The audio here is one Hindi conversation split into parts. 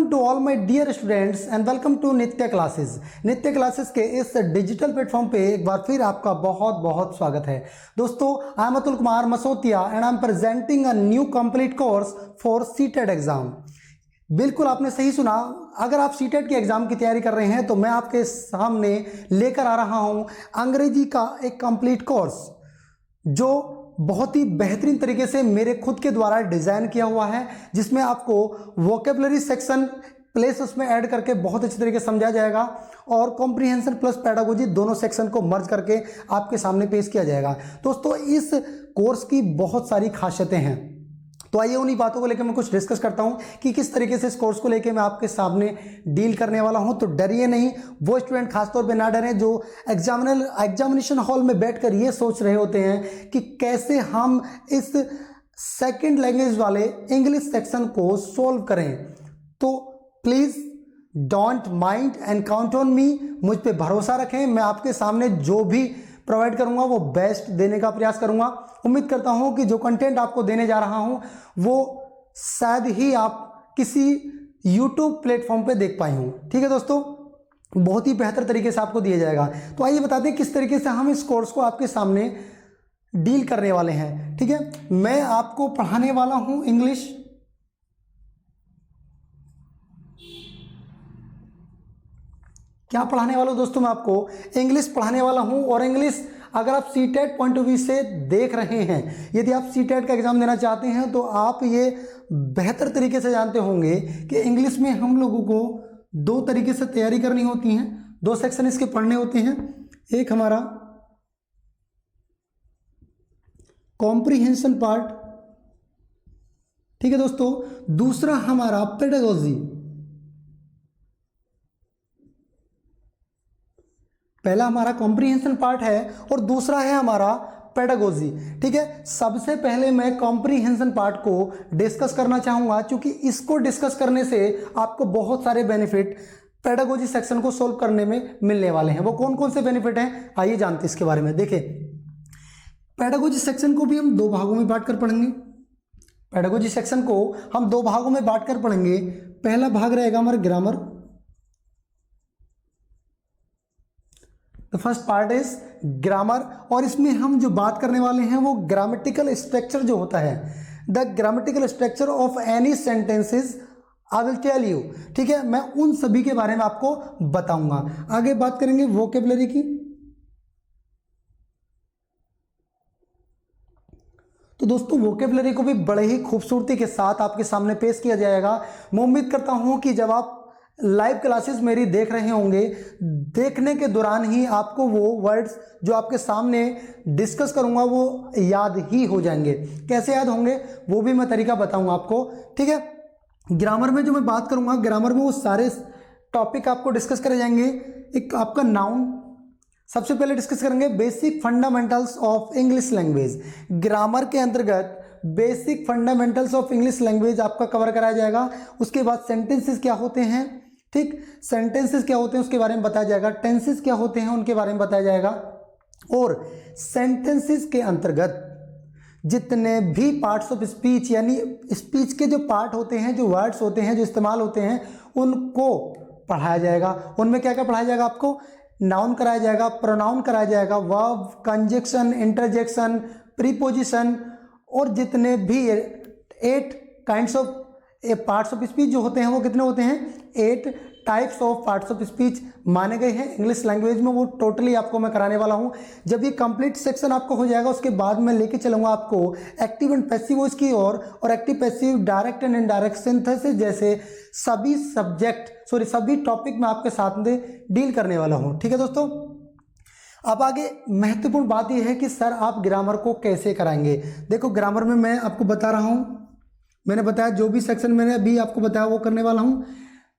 Welcome to all my dear students and welcome to Nitya classes. Nitya classes के इस डिजिटल प्लेटफॉर्म पे एक बार फिर आपका बहुत बहुत स्वागत है। दोस्तों, I am Atul Kumar Masotia and I am presenting a new complete course for CTET exam. बिल्कुल आपने सही सुना। अगर आप सीटेट के एग्जाम की तैयारी कर रहे हैं तो मैं आपके सामने लेकर आ रहा हूं अंग्रेजी का एक कंप्लीट कोर्स जो बहुत ही बेहतरीन तरीके से मेरे खुद के द्वारा डिज़ाइन किया हुआ है, जिसमें आपको वोकेबलरी सेक्शन प्लेस उसमें ऐड करके बहुत अच्छी तरीके से समझा जाएगा और कॉम्प्रिहेंशन प्लस पेडागोजी दोनों सेक्शन को मर्ज करके आपके सामने पेश किया जाएगा। दोस्तों, इस कोर्स की बहुत सारी खासियतें हैं, तो आइए उन्हीं बातों को लेकर मैं कुछ डिस्कस करता हूं कि किस तरीके से इस कोर्स को लेकर मैं आपके सामने डील करने वाला हूं। तो डरिए नहीं, वो स्टूडेंट खासतौर पे ना डरें जो एग्जामिनेशन हॉल में बैठकर ये सोच रहे होते हैं कि कैसे हम इस सेकंड लैंग्वेज वाले इंग्लिश सेक्शन को सोल्व करें। तो please don't mind and count on me, मुझ पे भरोसा रखें। मैं आपके सामने जो भी प्रोवाइड करूंगा वो बेस्ट देने का प्रयास करूंगा। उम्मीद करता हूं कि जो कंटेंट आपको देने जा रहा हूं वो शायद ही आप किसी YouTube प्लेटफॉर्म पे देख पाए हों। ठीक है दोस्तों, बहुत ही बेहतर तरीके से आपको दिया जाएगा। तो आइए बताते हैं किस तरीके से हम इस कोर्स को आपके सामने डील करने वाले हैं। ठीक है, मैं आपको पढ़ाने वाला हूं इंग्लिश। क्या पढ़ाने वाला हूं दोस्तों? मैं आपको इंग्लिश पढ़ाने वाला हूं। और इंग्लिश अगर आप सीटेट पॉइंट ऑफ व्यू से देख रहे हैं, यदि आप सीटेट का एग्जाम देना चाहते हैं तो आप ये बेहतर तरीके से जानते होंगे कि इंग्लिश में हम लोगों को दो तरीके से तैयारी करनी होती है, दो सेक्शन इसके पढ़ने होते हैं। एक हमारा कॉम्प्रिहेंशन पार्ट, ठीक है दोस्तों, दूसरा हमारा पेडागोजी। पहला हमारा कॉम्प्रिहेंशन पार्ट है और दूसरा है हमारा पेडागोजी। ठीक है, सबसे पहले मैं कॉम्प्रिहेंशन पार्ट को डिस्कस करना चाहूंगा, क्योंकि इसको डिस्कस करने से आपको बहुत सारे बेनिफिट पेडागोजी सेक्शन को सोल्व करने में मिलने वाले हैं। वो कौन कौन से बेनिफिट हैं, आइए जानते हैं इसके बारे में। देखिए, पेडागोजी सेक्शन को भी हम दो भागों में बांट कर पढ़ेंगे। पेडागोजी सेक्शन को हम दो भागों में बांट कर पढ़ेंगे। पहला भाग रहेगा हमारा grammar. First part is grammar, और इसमें हम जो बात करने वाले हैं वो ग्रामेटिकल स्ट्रक्चर जो होता है, the grammatical structure of any sentences I will tell you. ठीक है, मैं उन सभी के बारे में आपको बताऊंगा। आगे बात करेंगे वोकेबलरी की। तो दोस्तों, वोकेबलरी को भी बड़े ही खूबसूरती के साथ आपके सामने पेश किया जाएगा। मैं उम्मीद करता हूं कि जब आप लाइव क्लासेस मेरी देख रहे होंगे, देखने के दौरान ही आपको वो वर्ड्स जो आपके सामने डिस्कस करूंगा वो याद ही हो जाएंगे। कैसे याद होंगे वो भी मैं तरीका बताऊंगा आपको। ठीक है, ग्रामर में जो मैं बात करूंगा, ग्रामर में वो सारे टॉपिक आपको डिस्कस करे जाएंगे। एक आपका नाउन सबसे पहले डिस्कस करेंगे, basic fundamentals of English language. Grammar के अंतर्गत basic fundamentals of English language आपका कवर कराया जाएगा। उसके बाद सेंटेंसेस क्या होते हैं, ठीक, सेंटेंसेस क्या होते हैं उसके बारे में बताया जाएगा। टेंसेस क्या होते हैं उनके बारे में बताया जाएगा। और सेंटेंसेस के अंतर्गत जितने भी पार्ट्स ऑफ स्पीच, यानी स्पीच के जो पार्ट होते हैं, जो वर्ड्स होते हैं, जो इस्तेमाल होते हैं, उनको पढ़ाया जाएगा। उनमें क्या क्या पढ़ाया जाएगा आपको? नाउन कराया जाएगा, प्रोनाउन कराया जाएगा, वर्ब, कंजक्शन, इंटरजेक्शन, प्रीपोजिशन, और जितने भी 8 kinds of parts of speech जो होते हैं वो कितने होते हैं? 8 types of parts of speech माने गए हैं इंग्लिश लैंग्वेज में। वो टोटली आपको मैं कराने वाला हूं। जब ये कंप्लीट सेक्शन आपको हो जाएगा उसके बाद मैं लेके चलूंगा आपको एक्टिव एंड पैसिव वॉइस की ओर, और active passive, direct and indirect synthesis जैसे सभी टॉपिक मैं आपके साथ में डील करने वाला हूं। ठीक है दोस्तों, अब आगे महत्वपूर्ण बात यह है कि सर आप ग्रामर को कैसे कराएंगे। देखो, ग्रामर में मैं आपको बता रहा हूं, मैंने बताया जो भी सेक्शन मैंने अभी आपको बताया वो करने वाला हूं।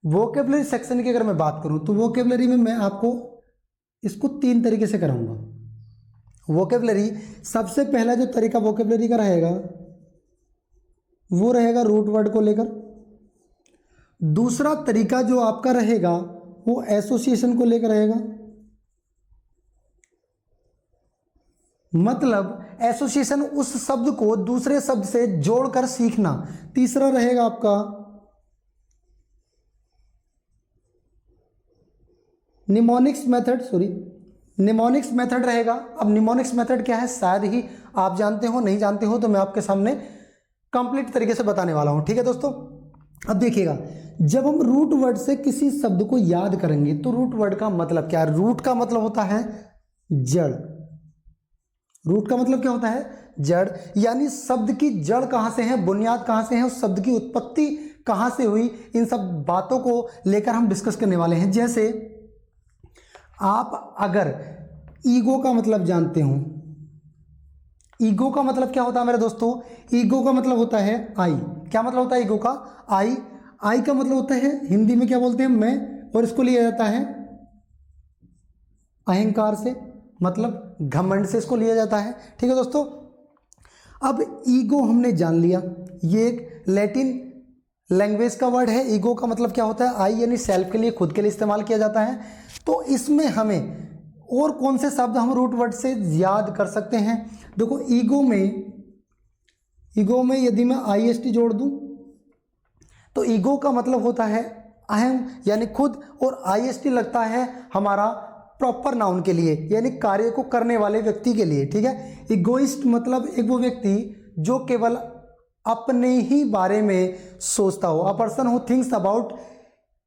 वोकेबलरी सेक्शन की अगर मैं बात करूं तो वोकेबलरी में मैं आपको इसको 3 तरीके से कराऊंगा। वोकेबलरी सबसे पहला जो तरीका वोकेबलरी का रहेगा वो रहेगा रूट वर्ड को लेकर। दूसरा तरीका जो आपका रहेगा वो एसोसिएशन को लेकर रहेगा, मतलब एसोसिएशन उस शब्द को दूसरे शब्द से जोड़कर सीखना। तीसरा रहेगा आपका निमोनिक्स मेथड रहेगा। अब निमोनिक्स मेथड क्या है शायद ही आप जानते हो, नहीं जानते हो तो मैं आपके सामने कंप्लीट तरीके से बताने वाला हूं। ठीक है दोस्तों, अब देखिएगा, जब हम रूट वर्ड से किसी शब्द को याद करेंगे तो रूट वर्ड का मतलब क्या है? रूट का मतलब होता है जड़। रूट का मतलब क्या होता है? जड़। यानी शब्द की जड़ कहां से है, बुनियाद कहां से है, उस शब्द की उत्पत्ति कहां से हुई, इन सब बातों को लेकर हम डिस्कस करने वाले हैं। जैसे आप अगर ईगो का मतलब जानते हो, ईगो का मतलब क्या होता है मेरे दोस्तों? ईगो का मतलब होता है आई। क्या मतलब होता है ईगो का? आई। आई का मतलब होता है हिंदी में क्या बोलते हैं? मैं। और इसको लिया जाता है अहंकार से, मतलब घमंड से इसको लिया जाता है। ठीक है दोस्तों, अब ईगो हमने जान लिया, ये एक लैटिन लैंग्वेज का वर्ड है। ईगो का मतलब क्या होता है? आई, यानी सेल्फ के लिए, खुद के लिए इस्तेमाल किया जाता है। तो इसमें हमें और कौन से शब्द हम रूट वर्ड से याद कर सकते हैं? देखो, ईगो में यदि मैं IST जोड़ दूं तो ईगो का मतलब होता है अहम, यानी खुद, और IST लगता है हमारा प्रॉपर नाउन के लिए, यानी कार्य को करने वाले व्यक्ति के लिए। ठीक है, इगोइस्ट मतलब एक वो व्यक्ति जो केवल अपने ही बारे में सोचता हो, a person who thinks about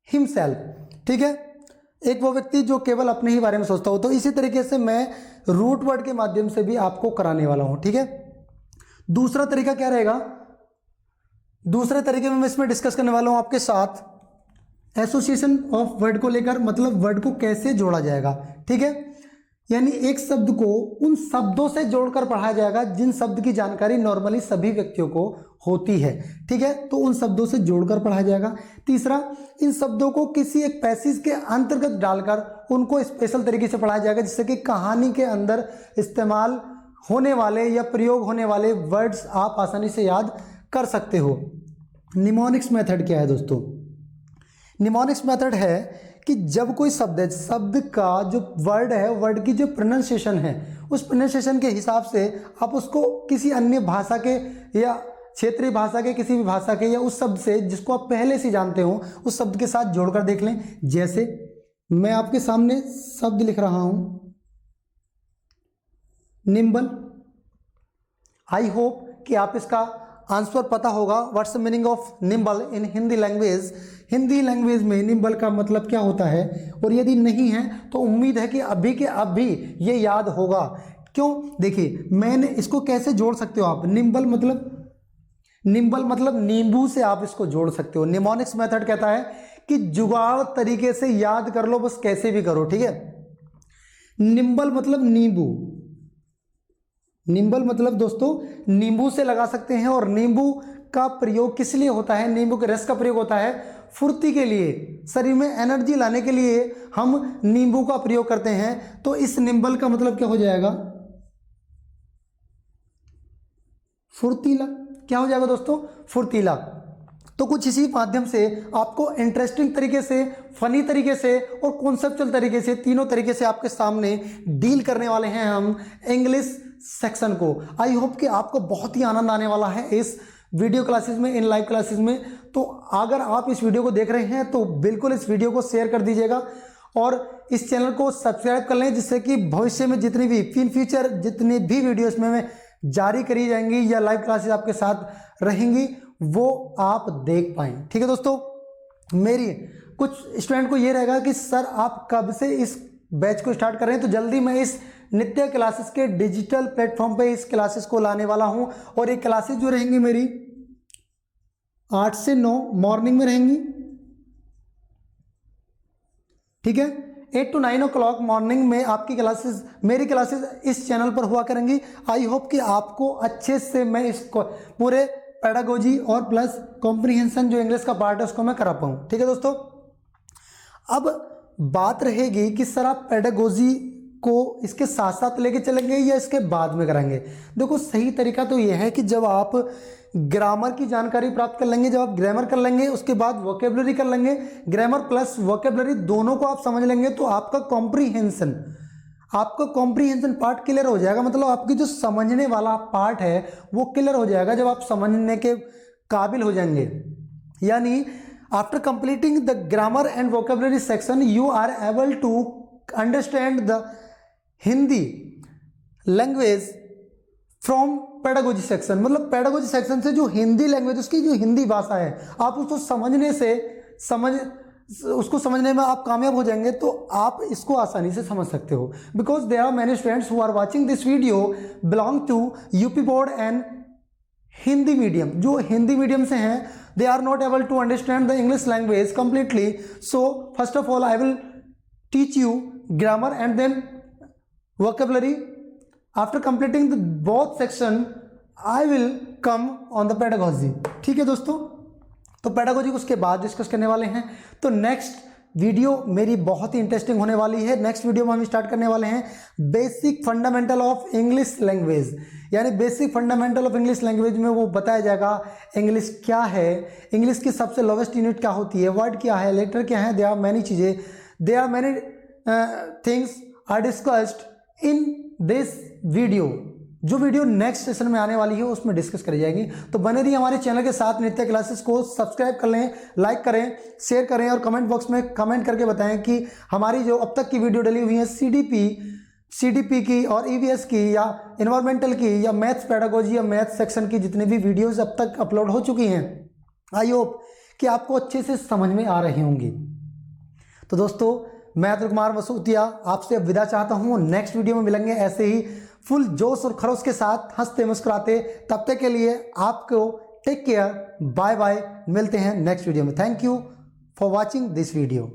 himself. ठीक है, एक वो व्यक्ति जो केवल अपने ही बारे में सोचता हो। तो इसी तरीके से मैं रूट वर्ड के माध्यम से भी आपको कराने वाला हूं। ठीक है, दूसरा तरीका क्या रहेगा? दूसरे तरीके में मैं इसमें डिस्कस करने वाला हूं आपके साथ एसोसिएशन ऑफ वर्ड को लेकर, मतलब वर्ड को कैसे जोड़ा जाएगा। ठीक है, यानी एक शब्द को उन शब्दों से जोड़कर पढ़ाया जाएगा जिन शब्द की जानकारी नॉर्मली सभी व्यक्तियों को होती है। ठीक है, तो उन शब्दों से जोड़कर पढ़ाया जाएगा। तीसरा, इन शब्दों को किसी एक पैसेज के अंतर्गत डालकर उनको स्पेशल तरीके से पढ़ाया जाएगा, जिससे कि कहानी के अंदर इस्तेमाल होने वाले या प्रयोग होने वाले वर्ड्स आप आसानी से याद कर सकते हो। निमोनिक्स मेथड क्या है दोस्तों? निमोनिक्स मेथड है कि जब कोई शब्द है, शब्द का जो वर्ड है, वर्ड की जो प्रोनाउंसिएशन है, उस प्रोनाउंसिएशन के हिसाब से आप उसको किसी अन्य भाषा के या क्षेत्रीय भाषा के, किसी भी भाषा के, या उस शब्द से जिसको आप पहले से जानते हो उस शब्द के साथ जोड़कर देख लें। जैसे मैं आपके सामने शब्द लिख रहा हूं निम्बल। आई होप कि आप इसका आंसर पता होगा। What's the meaning of nimble in Hindi language? Hindi language में निम्बल का मतलब क्या होता है? और यदि नहीं है तो उम्मीद है कि अभी के अभी ये याद होगा। क्यों? देखिए, मैंने इसको कैसे जोड़ सकते हो आप? निम्बल मतलब नींबू से आप इसको जोड़ सकते हो। निमोनिक्स मेथड कहता है कि जुगाड़ तरीके से याद कर लो, बस कैसे भी करो। ठीक है, निम्बल मतलब नींबू। निम्बल मतलब दोस्तों नींबू से लगा सकते हैं। और नींबू का प्रयोग किस लिए होता है? नींबू के रस का प्रयोग होता है फुर्ती के लिए, शरीर में एनर्जी लाने के लिए हम नींबू का प्रयोग करते हैं। तो इस निम्बल का मतलब क्या हो जाएगा? फुर्तीला। क्या हो जाएगा दोस्तों? फुर्तीला। तो कुछ इसी माध्यम से आपको इंटरेस्टिंग तरीके से, फनी तरीके से और कॉन्सेप्चुअल तरीके से, तीनों तरीके से आपके सामने डील करने वाले हैं हम इंग्लिश सेक्शन को। आई होप कि आपको बहुत ही आनंद आने वाला है इस वीडियो क्लासेस में, इन लाइव क्लासेस में। तो अगर आप इस वीडियो को देख रहे हैं तो बिल्कुल इस वीडियो को शेयर कर दीजिएगा और इस चैनल को सब्सक्राइब कर लें, जिससे कि भविष्य में जितनी भी इन फ्यूचर जितनी भी वीडियोस में जारी करी जाएंगी या लाइव क्लासेस आपके साथ रहेंगी वो आप देख पाएं। ठीक है दोस्तों, मेरी कुछ स्टूडेंट को ये रहेगा कि सर आप कब से इस बैच को स्टार्ट कर रहे हैं? तो जल्दी मैं इस नित्य क्लासेस के डिजिटल प्लेटफॉर्म पे इस क्लासेस को लाने वाला हूं। और ये क्लासेस जो रहेंगी मेरी 8 से 9 मॉर्निंग में रहेंगी। ठीक है, 8 to 9 o'clock मॉर्निंग में आपकी क्लासेस, मेरी क्लासेस इस चैनल पर हुआ करेंगी। आई होप कि आपको अच्छे से मैं इसको पूरे पेडागोजी और प्लस कॉम्प्रिहेंशन जो इंग्लिश का पार्ट है उसको मैं करा पाऊँ। ठीक है दोस्तों, अब बात रहेगी कि सर आप पेडागोजी को इसके साथ साथ लेके चलेंगे या इसके बाद में कराएंगे? देखो, सही तरीका तो यह है कि जब आप ग्रामर की जानकारी प्राप्त कर लेंगे, जब आप ग्रामर कर लेंगे उसके बाद वोकेबलरी कर लेंगे, ग्रामर प्लस वोकेबलरी दोनों को आप समझ लेंगे तो आपका कॉम्प्रीहेंशन पार्ट क्लियर हो जाएगा। मतलब आपकी जो समझने वाला पार्ट है वो क्लियर हो जाएगा जब आप समझने के काबिल हो जाएंगे। यानी After completing the grammar and vocabulary section, you are able to understand the Hindi language from pedagogy section. मतलब पेडागोजी सेक्शन से जो हिंदी लैंग्वेज, उसकी जो हिंदी भाषा है, आप उसको समझने में आप कामयाब हो जाएंगे, तो आप इसको आसानी से समझ सकते हो। Because there are many students who are watching this video belong to UP board and Hindi medium. जो हिंदी मीडियम से हैं, they are not able to understand the English language completely. So first of all I will teach you grammar and then vocabulary. After completing the both section, I will come on the pedagogy. ठीक है दोस्तों, तो पेडागोजी उसके बाद डिस्कस करने वाले हैं। तो नेक्स्ट वीडियो मेरी बहुत ही इंटरेस्टिंग होने वाली है। नेक्स्ट वीडियो में हम स्टार्ट करने वाले हैं basic fundamental of English language, यानी basic fundamental of English language में वो बताया जाएगा इंग्लिश क्या है, इंग्लिश की सबसे लोवेस्ट यूनिट क्या होती है, वर्ड क्या है, लेटर क्या है, दे आर मैनी चीज़ें, there are many things are discussed in this video. जो वीडियो नेक्स्ट सेशन में आने वाली है उसमें डिस्कस करी जाएगी। तो बने रहिए हमारे चैनल के साथ। नित्य क्लासेस को सब्सक्राइब कर लें, लाइक करें, शेयर करें और कमेंट बॉक्स में कमेंट करके बताएं कि हमारी जो अब तक की वीडियो डली हुई है सीडीपी की और ईवीएस की या इन्वायरमेंटल की या मैथ्स पेडागोजी या मैथ्स सेक्शन की जितनी भी वीडियोज़ अब तक अपलोड हो चुकी हैं, आई होप कि आपको अच्छे से समझ में आ रही होंगी। तो दोस्तों, मैं अतुल कुमार मसूतिया आपसे अब विदा चाहता हूँ। नेक्स्ट वीडियो में मिलेंगे ऐसे ही फुल जोश और खरोश के साथ, हंसते मुस्कुराते। तब तक के लिए आपको टेक केयर, बाय बाय। मिलते हैं नेक्स्ट वीडियो में। Thank you for watching this video.